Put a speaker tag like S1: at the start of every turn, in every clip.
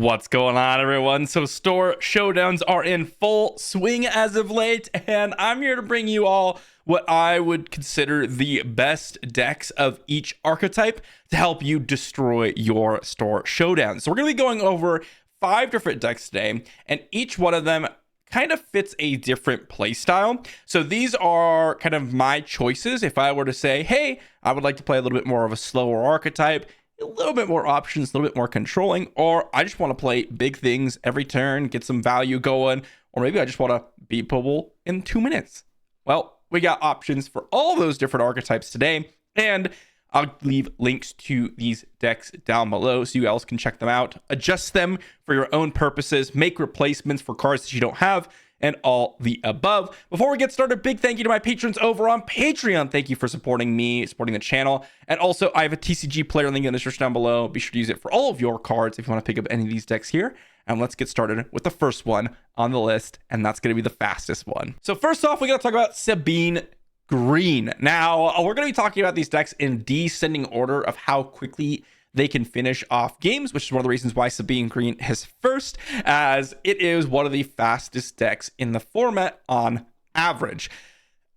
S1: What's going on, everyone? So store showdowns are in full swing as of late, and I'm here to bring you all what I would consider the best decks of each archetype to help you destroy your store showdown. So we're going to be going over 5 different decks today, and each one of them kind of fits a different play style. So these are kind of my choices if I were to say, hey, I would like to play a little bit more of a slower archetype, a little bit more options, a little bit more controlling, or I just want to play big things every turn, get some value going, or maybe I just want to beat people in 2 minutes. Well, we got options for all those different archetypes today, and I'll leave links to these decks down below so you guys can check them out, adjust them for your own purposes, make replacements for cards that you don't have, and all the above. Before we get started, big thank you to my patrons over on Patreon. Thank you for supporting me, supporting the channel. And also, I have a TCG player link in the description down below. Be sure to use it for all of your cards if you want to pick up any of these decks here. And let's get started with the first one on the list, and that's going to be the fastest one. So first off, we got to talk about Sabine Green. Now, we're going to be talking about these decks in descending order of how quickly they can finish off games, which is one of the reasons why Sabine Green is first, as it is one of the fastest decks in the format on average.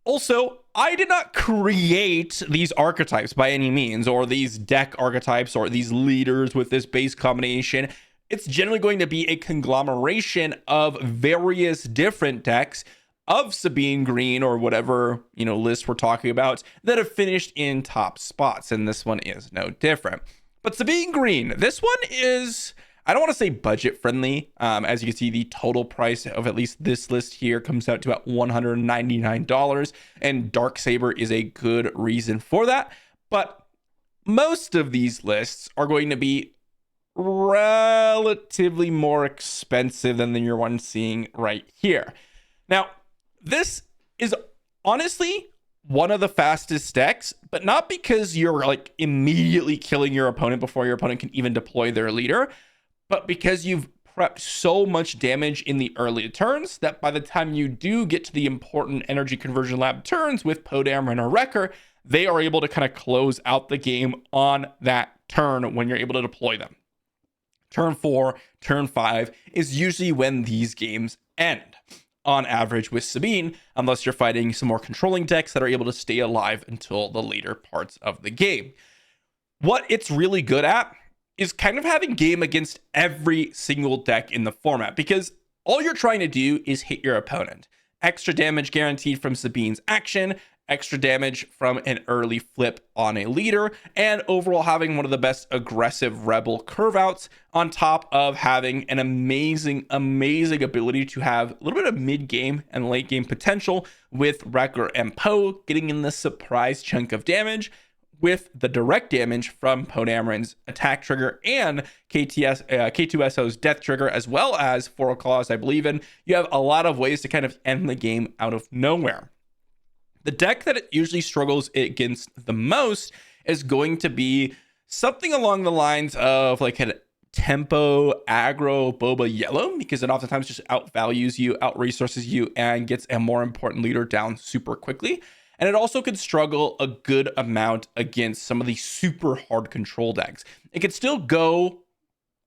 S1: Also, I did not create these archetypes by any means, or these deck archetypes, or these leaders with this base combination. It's generally going to be a conglomeration of various different decks of Sabine Green, or whatever, list we're talking about, that have finished in top spots, and this one is no different. But Sabine Green, this one is, I don't want to say budget friendly. As you can see, the total price of at least this list here comes out to about $199, and Darksaber is a good reason for that. But most of these lists are going to be relatively more expensive than your one seeing right here. Now, this is honestly one of the fastest decks, but not because you're like immediately killing your opponent before your opponent can even deploy their leader, but because you've prepped so much damage in the early turns that by the time you do get to the important energy conversion lab turns with Podamron or Wrecker, they are able to kind of close out the game on that turn when you're able to deploy them. Turn 4, turn 5 is usually when these games end, on average with Sabine, unless you're fighting some more controlling decks that are able to stay alive until the later parts of the game. What it's really good at is kind of having game against every single deck in the format, because all you're trying to do is hit your opponent. Extra damage guaranteed from Sabine's action, extra damage from an early flip on a leader, and overall having one of the best aggressive rebel curve outs, on top of having an amazing ability to have a little bit of mid game and late game potential with Wrecker and Poe getting in the surprise chunk of damage with the direct damage from Podamron's attack trigger and K2SO's death trigger, as well as Four Claws, I believe in. You have a lot of ways to kind of end the game out of nowhere. The deck that it usually struggles against the most is going to be something along the lines of like a tempo aggro boba yellow, because it oftentimes just outvalues you, out-resources you, and gets a more important leader down super quickly. And it also could struggle a good amount against some of the super hard control decks. It could still go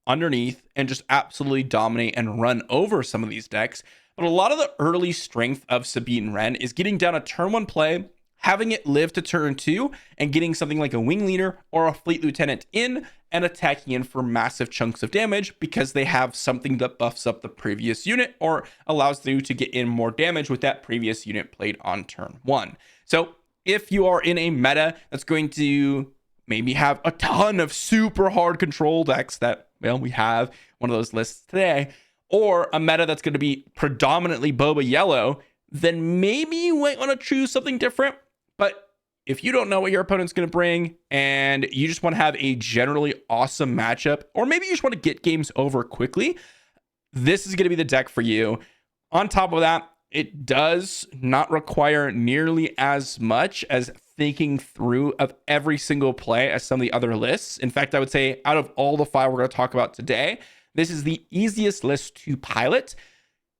S1: underneath and just absolutely dominate and run over some of these decks. But a lot of the early strength of Sabine Wren is getting down a turn 1 play, having it live to turn 2, and getting something like a Wing Leader or a Fleet Lieutenant in and attacking in for massive chunks of damage, because they have something that buffs up the previous unit or allows you to get in more damage with that previous unit played on turn 1. So if you are in a meta that's going to maybe have a ton of super hard control decks that, well, we have one of those lists today, or a meta that's going to be predominantly boba yellow, then maybe you might want to choose something different. But if you don't know what your opponent's going to bring and you just want to have a generally awesome matchup, or maybe you just want to get games over quickly, this is going to be the deck for you. On top of that, it does not require nearly as much as thinking through of every single play as some of the other lists. In fact, I would say out of all the 5 we're going to talk about today, this is the easiest list to pilot.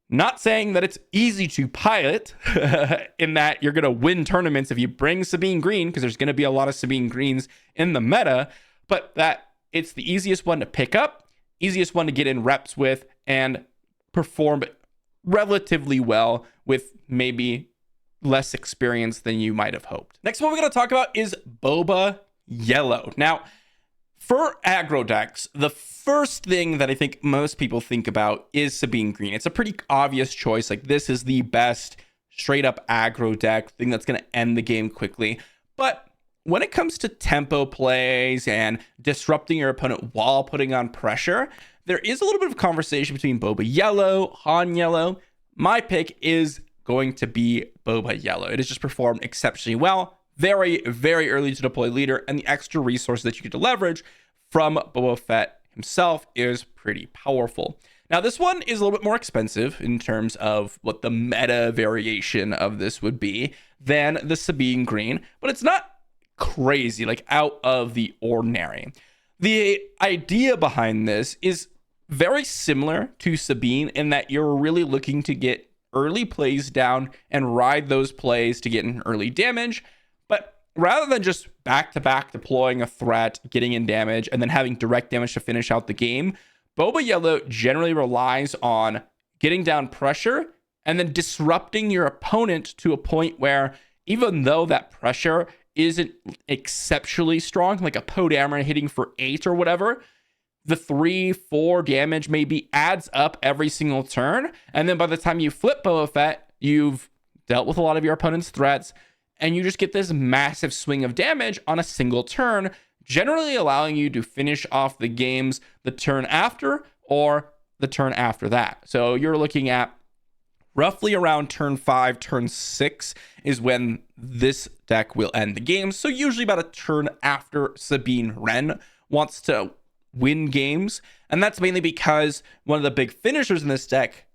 S1: Not saying that it's easy to pilot in that you're going to win tournaments if you bring Sabine Green, because there's going to be a lot of Sabine Greens in the meta, but that it's the easiest one to pick up easiest one to get in reps with and perform relatively well with maybe less experience than you might have hoped. Next one we're going to talk about is Boba Yellow. Now, for aggro decks, the first thing that I think most people think about is Sabine Green. It's a pretty obvious choice. Like, this is the best straight up aggro deck, thing that's going to end the game quickly. But when it comes to tempo plays and disrupting your opponent while putting on pressure, there is a little bit of conversation between Boba Yellow, Han Yellow. My pick is going to be Boba Yellow. It has just performed exceptionally well. Very, very early to deploy leader, and the extra resource that you get to leverage from Boba Fett himself is pretty powerful. Now, this one is a little bit more expensive in terms of what the meta variation of this would be than the Sabine Green, but it's not crazy, like out of the ordinary. The idea behind this is very similar to Sabine in that you're really looking to get early plays down and ride those plays to get an early damage. But rather than just back-to-back deploying a threat, getting in damage, and then having direct damage to finish out the game, Boba Yellow generally relies on getting down pressure and then disrupting your opponent to a point where, even though that pressure isn't exceptionally strong, like a Poe hitting for 8 or whatever, the 3-4 damage maybe adds up every single turn. And then by the time you flip Boba Fett, you've dealt with a lot of your opponent's threats, and you just get this massive swing of damage on a single turn, generally allowing you to finish off the games the turn after or the turn after that. So you're looking at roughly around turn 5, turn 6 is when this deck will end the game. So usually about a turn after Sabine Wren wants to win games. And that's mainly because one of the big finishers in this deck,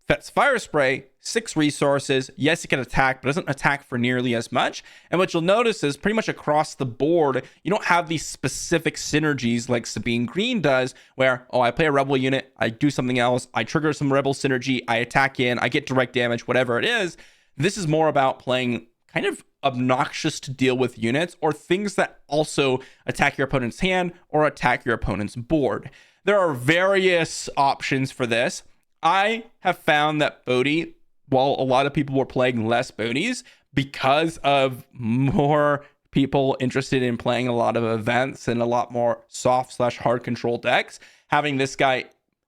S1: Fett's Fire Spray, 6 resources. Yes, it can attack, but doesn't attack for nearly as much. And what you'll notice is pretty much across the board, you don't have these specific synergies like Sabine Green does, where, oh, I play a rebel unit, I do something else, I trigger some rebel synergy, I attack in, I get direct damage, whatever it is. This is more about playing kind of obnoxious to deal with units or things that also attack your opponent's hand or attack your opponent's board. There are various options for this. I have found that Bodhi, while a lot of people were playing less Bodhis, because of more people interested in playing a lot of events and a lot more soft/hard control decks, having this guy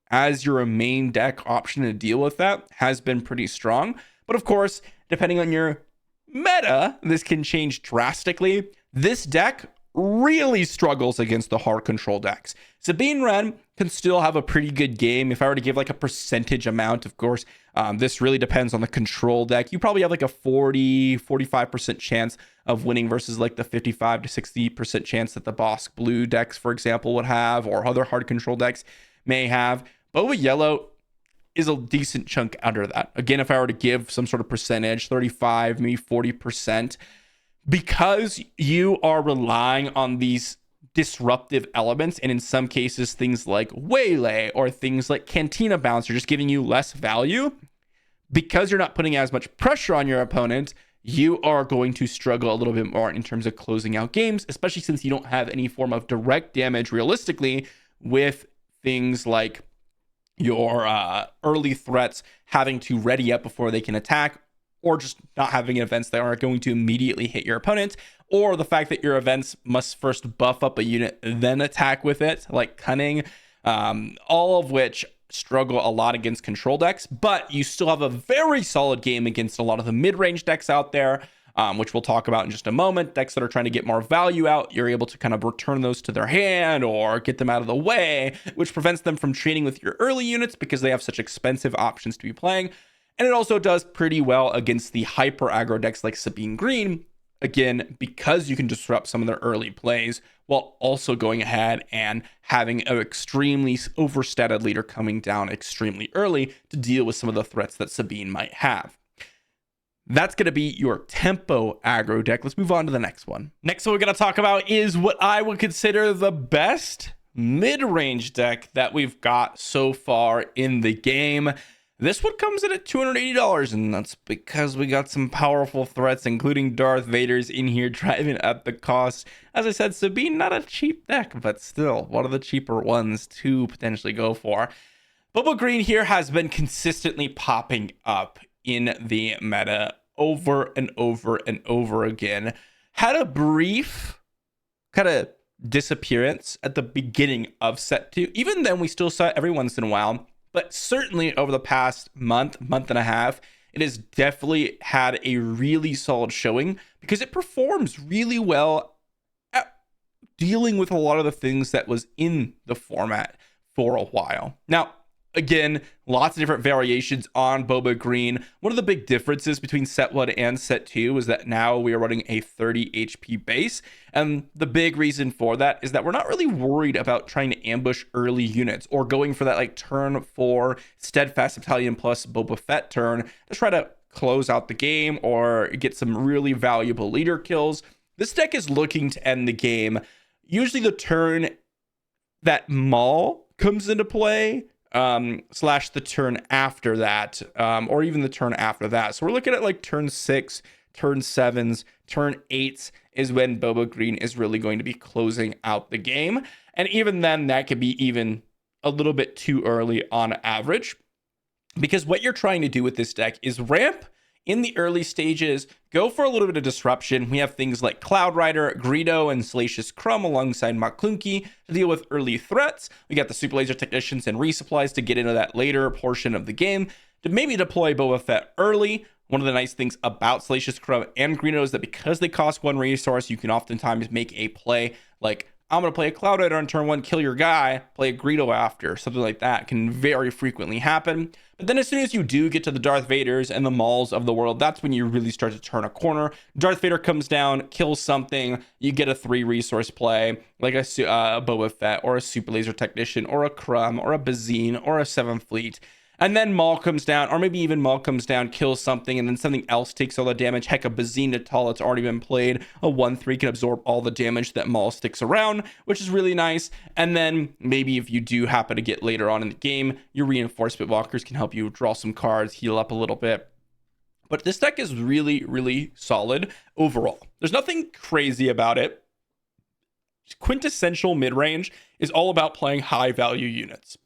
S1: as your main deck option to deal with that has been pretty strong. But of course, depending on your meta, this can change drastically. This deck really struggles against the hard control decks. Sabine Wren can still have a pretty good game. If I were to give like a percentage amount, of course, this really depends on the control deck. You probably have like a 40-45% chance of winning versus like the 55 to 60% chance that the Bosk Blue decks, for example, would have, or other hard control decks may have. Boba Yellow is a decent chunk under that. Again, if I were to give some sort of percentage, 35, maybe 40%, because you are relying on these disruptive elements, and in some cases things like Waylay or things like Cantina Bounce are just giving you less value, because you're not putting as much pressure on your opponent, you are going to struggle a little bit more in terms of closing out games, especially since you don't have any form of direct damage realistically with things like your early threats having to ready up before they can attack, or just not having events that are going to immediately hit your opponent, or the fact that your events must first buff up a unit, then attack with it, like Cunning, all of which struggle a lot against control decks, but you still have a very solid game against a lot of the mid-range decks out there, which we'll talk about in just a moment. Decks that are trying to get more value out, you're able to kind of return those to their hand or get them out of the way, which prevents them from trading with your early units because they have such expensive options to be playing. And it also does pretty well against the hyper aggro decks like Sabine Green, again, because you can disrupt some of their early plays while also going ahead and having an extremely overstated leader coming down extremely early to deal with some of the threats that Sabine might have. That's going to be your tempo aggro deck. Let's move on to the next one. Next one we're going to talk about is what I would consider the best mid-range deck that we've got so far in the game. This one comes in at $280, and that's because we got some powerful threats, including Darth Vader's in here, driving up the cost. As I said, Sabine, not a cheap deck, but still one of the cheaper ones to potentially go for. Boba Green here has been consistently popping up in the meta over and over and over again. Had a brief kind of disappearance at the beginning of set 2. Even then, we still saw it every once in a while. But certainly over the past month and a half, it has definitely had a really solid showing because it performs really well at dealing with a lot of the things that was in the format for a while. Now, again, lots of different variations on Boba Green. One of the big differences between set 1 and set 2 is that now we are running a 30 HP base. And the big reason for that is that we're not really worried about trying to ambush early units or going for that like turn 4 Steadfast Battalion plus Boba Fett turn to try to close out the game or get some really valuable leader kills. This deck is looking to end the game. Usually the turn that Maul comes into play, slash the turn after that, or even the turn after that. So we're looking at like turn 6, turn 7s, turn 8s is when Boba Green is really going to be closing out the game. And even then, that could be even a little bit too early on average, because what you're trying to do with this deck is ramp in the early stages, go for a little bit of disruption. We have things like Cloud Rider, Greedo, and Salacious Crumb alongside Maclunky to deal with early threats. We got the Super Laser Technicians and resupplies to get into that later portion of the game to maybe deploy Boba Fett early. One of the nice things about Salacious Crumb and Greedo is that because they cost 1 resource, you can oftentimes make a play like, I'm going to play a Cloud Rider on turn 1, kill your guy, play a Greedo after. Something like that can very frequently happen. But then as soon as you do get to the Darth Vaders and the Mauls of the world, that's when you really start to turn a corner. Darth Vader comes down, kills something, you get a 3 resource play, like a Boba Fett, or a Super Laser Technician, or a Crumb, or a Bazine, or a 7th Fleet. And then Maul comes down, or maybe even Maul comes down, kills something, and then something else takes all the damage. Heck, a Bazine Natal that's already been played. A 1/3 can absorb all the damage that Maul sticks around, which is really nice. And then maybe if you do happen to get later on in the game, your Reinforcement Walkers can help you draw some cards, heal up a little bit. But this deck is really, really solid overall. There's nothing crazy about it. Quintessential mid-range is all about playing high-value units.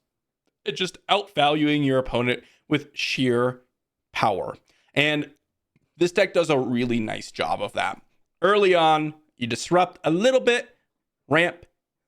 S1: It's just outvaluing your opponent with sheer power. And this deck does a really nice job of that. Early on, you disrupt a little bit, ramp,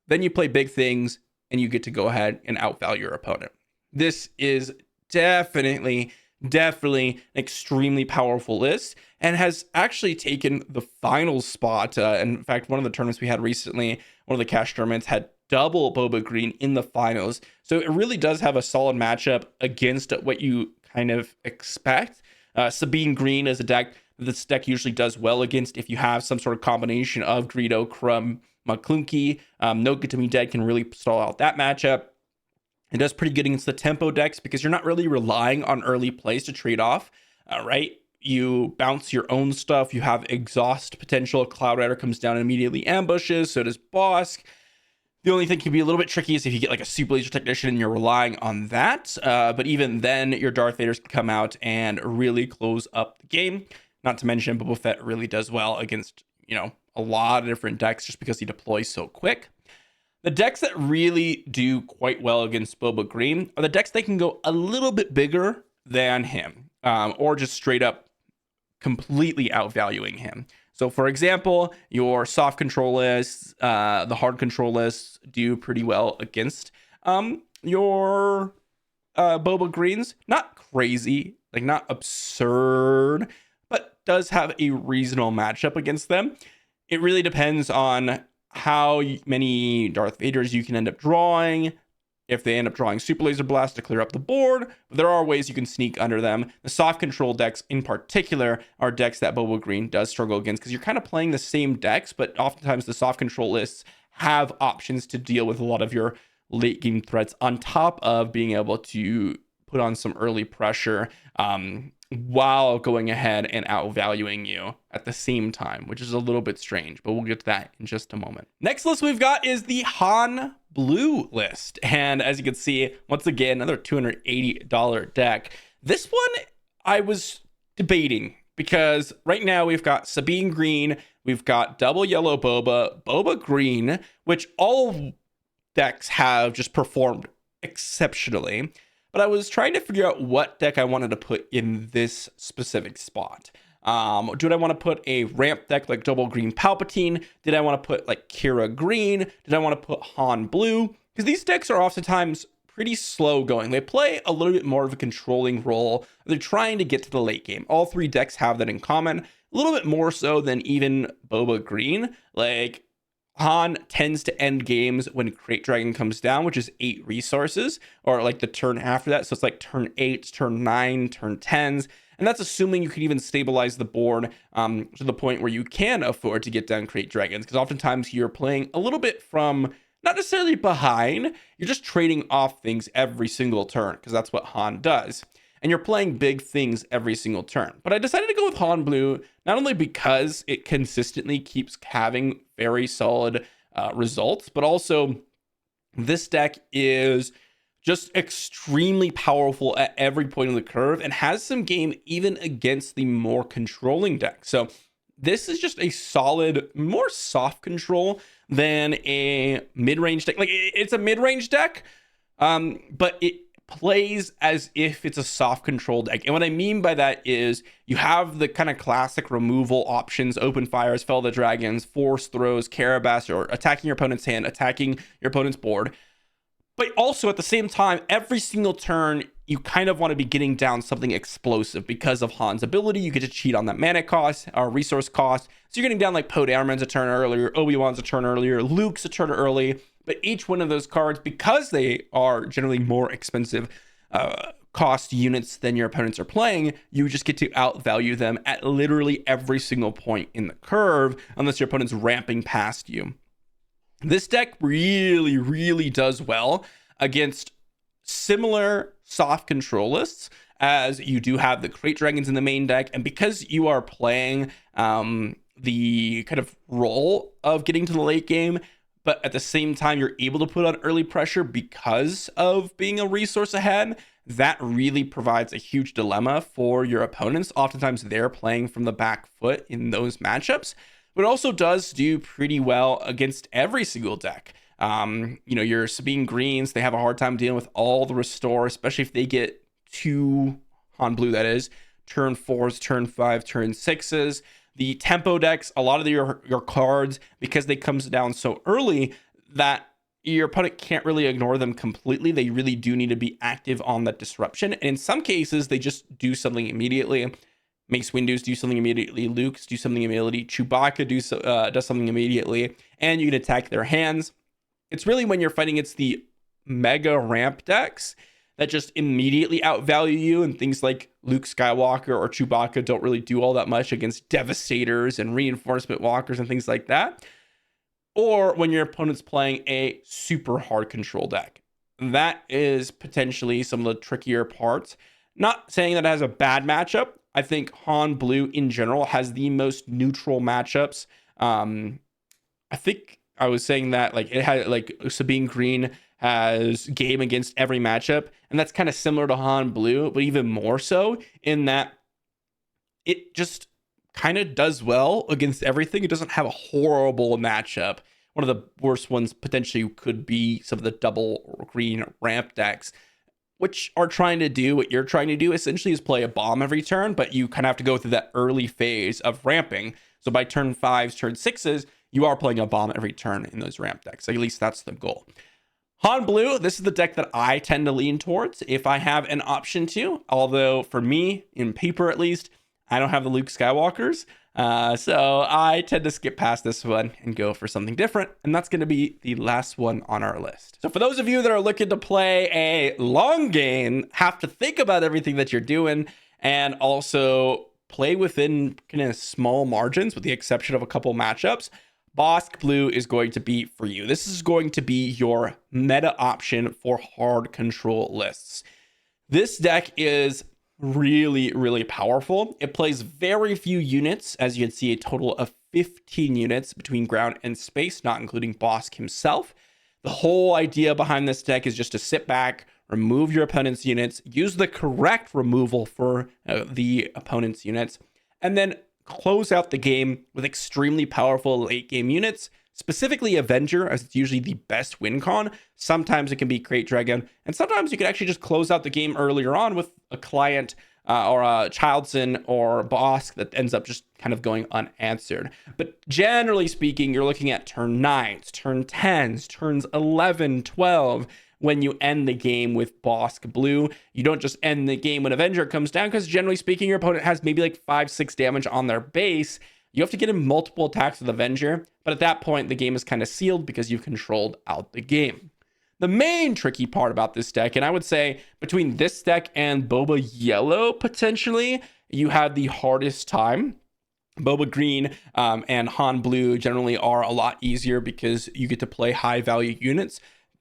S1: then you play big things, and you get to go ahead and outvalue your opponent. This is definitely an extremely powerful list and has actually taken the finals spot. In fact, one of the tournaments we had recently, one of the cash tournaments, had double Boba Green in the finals. So it really does have a solid matchup against what you kind of expect. Sabine Green is a deck that this deck usually does well against if you have some sort of combination of Greedo, Crumb, Maclunky. No Good To Me Dead can really stall out that matchup. It does pretty good against the tempo decks because you're not really relying on early plays to trade off, right? You bounce your own stuff. You have exhaust potential. Cloud Rider comes down and immediately ambushes. So does Bosk. The only thing can be a little bit tricky is if you get like a Super Laser Technician and you're relying on that. But even then, your Darth Vaders can come out and really close up the game. Not to mention, Boba Fett really does well against, a lot of different decks just because he deploys so quick. The decks that really do quite well against Boba Green are the decks that can go a little bit bigger than him, or just straight up completely outvaluing him. So, for example, your soft control lists, the hard control lists do pretty well against your Boba Greens. Not crazy, like not absurd, but does have a reasonable matchup against them. It really depends on how many Darth Vaders you can end up drawing, if they end up drawing Super Laser Blast to clear up the board, but there are ways you can sneak under them. The soft control decks in particular are decks that Boba Green does struggle against because you're kind of playing the same decks, but oftentimes the soft control lists have options to deal with a lot of your late game threats on top of being able to put on some early pressure while going ahead and outvaluing you at the same time, which is a little bit strange, but we'll get to that in just a moment. Next list we've got is the Han Blue list. And as you can see, once again, another $280 deck. This one I was debating because right now we've got Sabine Green, we've got double yellow Boba, Boba Green, which all decks have just performed exceptionally. But I was trying to figure out what deck I wanted to put in this specific spot. Did I want to put a ramp deck like double green Palpatine? Did I want to put like Kira Green? Did I want to put Han Blue? Because these decks are oftentimes pretty slow going. They play a little bit more of a controlling role. They're trying to get to the late game. All three decks have that in common. A little bit more so than even Boba Green. Like, Han tends to end games when Crate Dragon comes down, which is 8 resources, or like the turn after that. So it's like turn 8, turn 9, turn 10s. And that's assuming you can even stabilize the board to the point where you can afford to get down Crate Dragons. Because oftentimes you're playing a little bit from, not necessarily behind, you're just trading off things every single turn, because that's what Han does. And you're playing big things every single turn. But I decided to go with Han Blue, not only because it consistently keeps having very solid results, but also this deck is just extremely powerful at every point of the curve and has some game even against the more controlling deck. So this is just a solid, more soft control than a mid-range deck. Like, it's a mid-range deck, but it plays as if it's a soft control deck. And what I mean by that is you have the kind of classic removal options: open fires, fell the dragons, force throws, Carabas, or attacking your opponent's hand, attacking your opponent's board. But also at the same time, every single turn, you kind of want to be getting down something explosive because of Han's ability. You get to cheat on that mana cost or resource cost. So you're getting down like Poe Dameron's a turn earlier, Obi-Wan's a turn earlier, Luke's a turn early. But each one of those cards, because they are generally more expensive cost units than your opponents are playing, you just get to outvalue them at literally every single point in the curve, unless your opponent's ramping past you. This deck really, really does well against similar soft control lists, as you do have the Crate Dragons in the main deck. And because you are playing the kind of role of getting to the late game, but at the same time you're able to put on early pressure because of being a resource ahead, that really provides a huge dilemma for your opponents. Oftentimes they're playing from the back foot in those matchups. But it also does do pretty well against every single deck. Your Sabine Greens, they have a hard time dealing with all the restore, especially if they get 2 Han Blue, that is, turn 4s, turn 5, turn 6s. The tempo decks, a lot of your cards, because they comes down so early that your opponent can't really ignore them completely. They really do need to be active on that disruption. And in some cases, they just do something immediately. Mace Windu's do something immediately, Luke's do something immediately, Chewbacca does something immediately, and you can attack their hands. It's really when you're fighting against the mega ramp decks that just immediately outvalue you, and things like Luke Skywalker or Chewbacca don't really do all that much against Devastators and Reinforcement Walkers and things like that. Or when your opponent's playing a super hard control deck. That is potentially some of the trickier parts. Not saying that it has a bad matchup. I think Han Blue in general has the most neutral matchups. I think I was saying that like it had like Sabine Green has game against every matchup, and that's kind of similar to Han Blue, but even more so in that it just kind of does well against everything. It doesn't have a horrible matchup. One of the worst ones potentially could be some of the double green ramp decks, which are trying to do what you're trying to do, essentially is play a bomb every turn, but you kind of have to go through that early phase of ramping. So by turn 5s, turn 6s, you are playing a bomb every turn in those ramp decks. At least that's the goal. Han Blue, this is the deck that I tend to lean towards if I have an option to, although for me, in paper at least, I don't have the Luke Skywalkers. So I tend to skip past this one and go for something different. And that's going to be the last one on our list. So for those of you that are looking to play a long game, have to think about everything that you're doing, and also play within kind of small margins with the exception of a couple matchups, Bossk Blue is going to be for you. This is going to be your meta option for hard control lists. This deck is really, really powerful. It plays very few units, as you can see, a total of 15 units between ground and space, not including Bossk himself. The whole idea behind this deck is just to sit back, remove your opponent's units, use the correct removal for the opponent's units, and then close out the game with extremely powerful late game units, specifically Avenger, as it's usually the best win con. Sometimes it can be Great Dragon, and sometimes you can actually just close out the game earlier on with a client or a Childson or Bosk that ends up just kind of going unanswered. But generally speaking, you're looking at turn 9s, turn 10s, turns 11, 12, when you end the game with Bosk Blue. You don't just end the game when Avenger comes down, because generally speaking, your opponent has maybe like 5-6 damage on their base. You have to get in multiple attacks with Avenger, but at that point, the game is kind of sealed because you've controlled out the game. The main tricky part about this deck, and I would say between this deck and Boba Yellow, potentially, you have the hardest time. Boba Green and Han Blue generally are a lot easier because you get to play high value units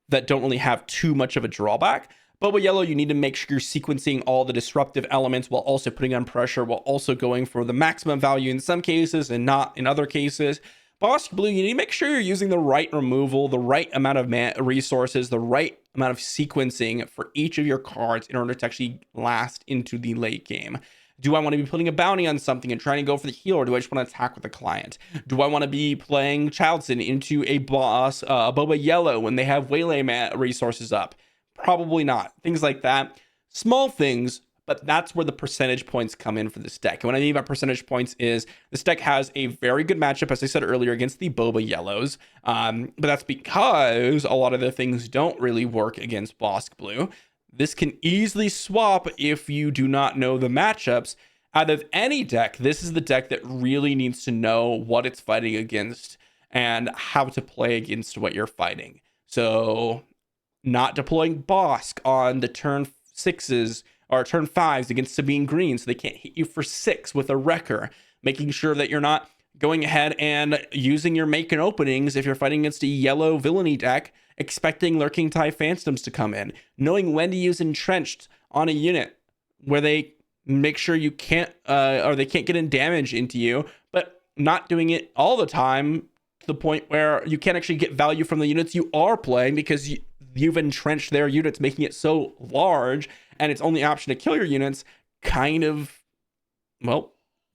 S1: that don't really have too much of a drawback. Boba Yellow, you need to make sure you're sequencing all the disruptive elements while also putting on pressure, while also going for the maximum value in some cases and not in other cases. Bosk Blue, you need to make sure you're using the right removal, the right amount of resources, the right amount of sequencing for each of your cards in order to actually last into the late game. Do I want to be putting a bounty on something and trying to go for the heal, or do I just want to attack with a client? Do I want to be playing Childson into a boss, Boba Yellow, when they have Waylay resources up? Probably not. Things like that. Small things, but that's where the percentage points come in for this deck. And what I mean by percentage points is this deck has a very good matchup, as I said earlier, against the Boba Yellows. But that's because a lot of the things don't really work against Bosk Blue. This can easily swap if you do not know the matchups. Out of any deck, this is the deck that really needs to know what it's fighting against and how to play against what you're fighting. So not deploying Bosk on the turn 6s or turn 5s against Sabine Green so they can't hit you for 6 with a Wrecker. Making sure that you're not going ahead and using your make and openings if you're fighting against a yellow villainy deck, expecting Lurking TIE Phantoms to come in. Knowing when to use Entrenched on a unit where they make sure you can't, or they can't get in damage into you, but not doing it all the time to the point where you can't actually get value from the units you are playing because you've entrenched their units, making it so large, and its only option to kill your units, kind of, well,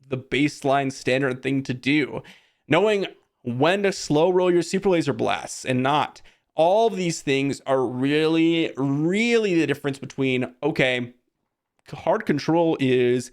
S1: the baseline standard thing to do. Knowing when to slow roll your super laser blasts and not. All of these things are really, really the difference between, okay, hard control is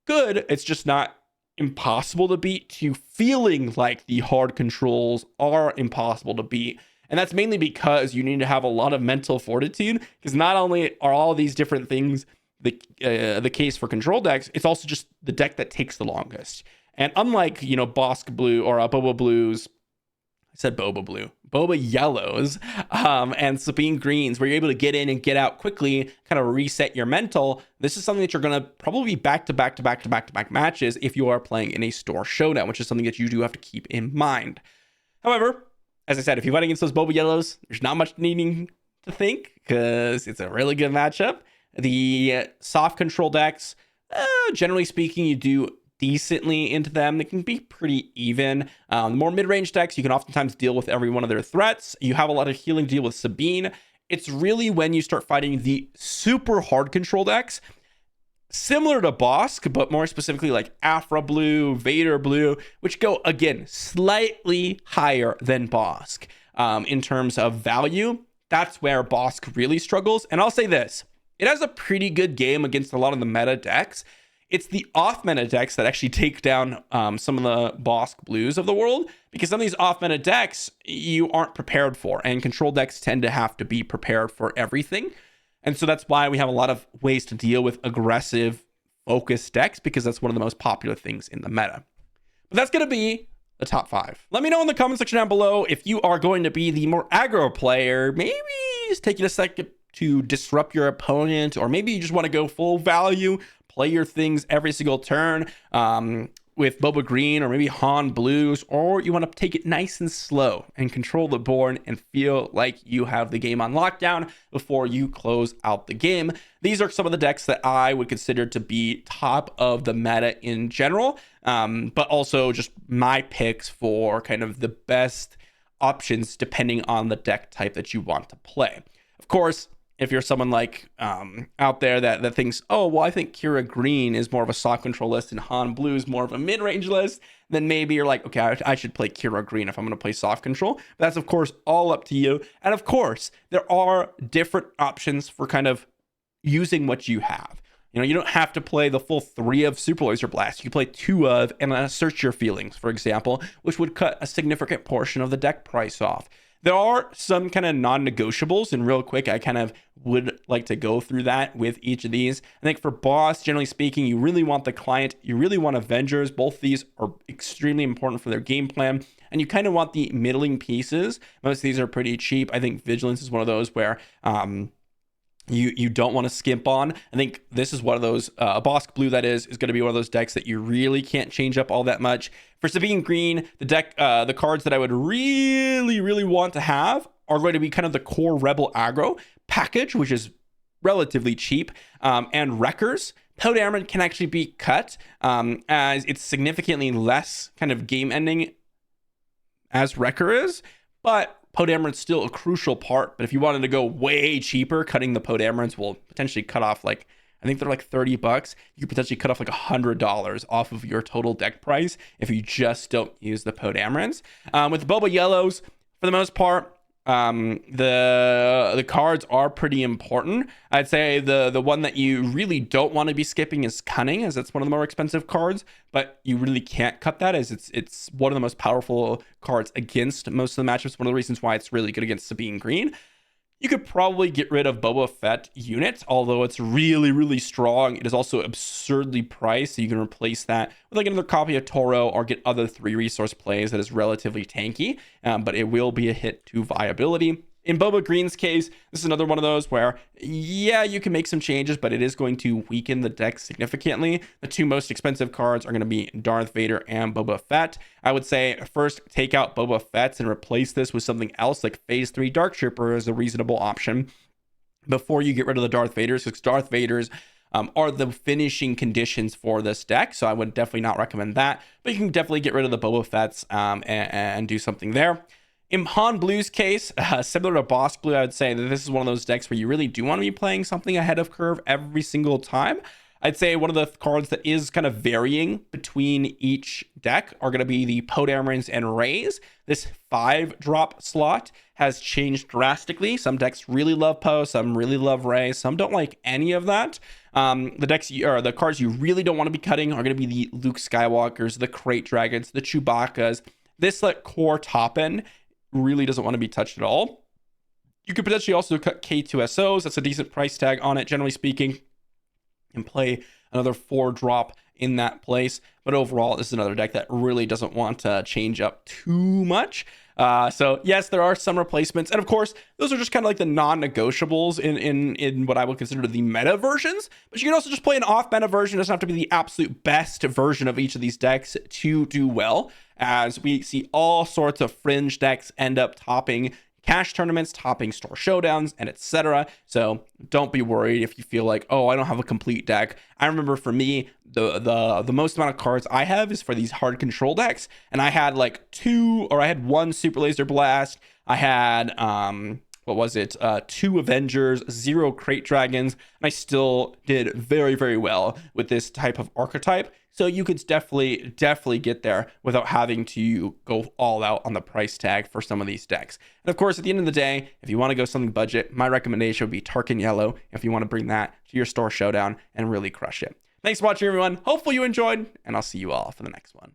S1: good, it's just not impossible to beat, to feeling like the hard controls are impossible to beat. And that's mainly because you need to have a lot of mental fortitude, because not only are all these different things the case for control decks, it's also just the deck that takes the longest. And unlike, Bosk Blue or Boba Blues, I said Boba Blue, Boba Yellows, and Sabine Greens, where you're able to get in and get out quickly, kind of reset your mental. This is something that you're going to probably be back-to-back matches if you are playing in a store showdown, which is something that you do have to keep in mind. However, as I said, if you fight against those Boba Yellows, there's not much needing to think because it's a really good matchup. The soft control decks, generally speaking, you do decently into them. They can be pretty even. The more mid-range decks, you can oftentimes deal with every one of their threats. You have a lot of healing to deal with Sabine. It's really when you start fighting the super hard control decks, similar to Bosk, but more specifically like Afra Blue, Vader Blue, which go, again, slightly higher than Bosk. In terms of value, that's where Bosk really struggles. And I'll say this, it has a pretty good game against a lot of the meta decks. It's the off-meta decks that actually take down some of the Bosk Blues of the world, because some of these off-meta decks you aren't prepared for, and control decks tend to have to be prepared for everything. And so that's why we have a lot of ways to deal with aggressive focus decks, because that's one of the most popular things in the meta. But that's going to be the top 5. Let me know in the comment section down below if you are going to be the more aggro player, maybe just taking a second to disrupt your opponent, or maybe you just want to go full value, play your things every single turn with Boba Green or maybe Han Blues, or you want to take it nice and slow and control the board and feel like you have the game on lockdown before you close out the game. These are some of the decks that I would consider to be top of the meta in general, but also just my picks for kind of the best options depending on the deck type that you want to play. Of course, if you're someone like out there that thinks, oh, well, I think Kira Green is more of a soft control list and Han Blue is more of a mid-range list, then maybe you're like, okay, I should play Kira Green if I'm going to play soft control. But that's, of course, all up to you. And of course, there are different options for kind of using what you have. You know, you don't have to play the full 3 of Super Laser Blast. You can play 2 of and Search Your Feelings, for example, which would cut a significant portion of the deck price off. There are some kind of non-negotiables, and real quick, I kind of would like to go through that with each of these. I think for boss, generally speaking, you really want the client, you really want Avengers. Both of these are extremely important for their game plan, and you kind of want the middling pieces. Most of these are pretty cheap. I think Vigilance is one of those where you don't want to skimp on. I think this is one of those, Boss Blue that is going to be one of those decks that you really can't change up all that much. For Sabine Green, the cards that I would really want to have are going to be kind of the core Rebel Aggro package, which is relatively cheap, and Wreckers. Podameron can actually be cut, as it's significantly less kind of game ending as Wrecker is, but Podameron's still a crucial part. But if you wanted to go way cheaper, cutting the Podamerons will potentially cut off, like, I think they're like $30. You could potentially cut off like $100 off of your total deck price if you just don't use the Podamerons. With the Boba Yellows, for the most part, the cards are pretty important. I'd say the one that you really don't want to be skipping is Cunning, as it's one of the more expensive cards, but you really can't cut that, as it's one of the most powerful cards against most of the matchups. One of the reasons why it's really good against Sabine Green. You could probably get rid of Boba Fett unit, although it's really strong. It is also absurdly priced, so you can replace that with like another copy of Toro or get other 3 resource plays that is relatively tanky, but it will be a hit to viability. In Boba Green's case, this is another one of those where, yeah, you can make some changes, but it is going to weaken the deck significantly. The 2 most expensive cards are going to be Darth Vader and Boba Fett. I would say first take out Boba Fett and replace this with something else, like Phase 3 Dark Trooper is a reasonable option before you get rid of the Darth Vaders, because Darth Vaders are the finishing conditions for this deck, so I would definitely not recommend that. But you can definitely get rid of the Boba Fetts and do something there. In Han Blue's case, similar to Boss Blue, I would say that this is one of those decks where you really do want to be playing something ahead of curve every single time. I'd say one of the cards that is kind of varying between each deck are going to be the Podamerons and Rays. This 5-drop slot has changed drastically. Some decks really love Poe, some really love Ray, some don't like any of that. The cards you really don't want to be cutting are going to be the Luke Skywalkers, the Crate Dragons, the Chewbacca's. This like core top end really doesn't want to be touched at all. You could potentially also cut K2SOs. That's a decent price tag on it, generally speaking, and play another 4-drop in that place. But overall, this is another deck that really doesn't want to change up too much. So yes, there are some replacements, and of course, those are just kind of like the non-negotiables in what I would consider the meta versions. But you can also just play an off-meta version. It doesn't have to be the absolute best version of each of these decks to do well, as we see all sorts of fringe decks end up topping cash tournaments, topping store showdowns, and etc. So don't be worried if you feel like, oh, I don't have a complete deck. I remember for me, the most amount of cards I have is for these hard control decks, and I had like 1 Super Laser Blast. I had 2 Avengers, 0 Crate Dragons, and I still did very well with this type of archetype. So you could definitely get there without having to go all out on the price tag for some of these decks. And of course, at the end of the day, if you want to go something budget, my recommendation would be Tarkin Yellow if you want to bring that to your store showdown and really crush it. Thanks for watching, everyone. Hopefully you enjoyed, and I'll see you all for the next one.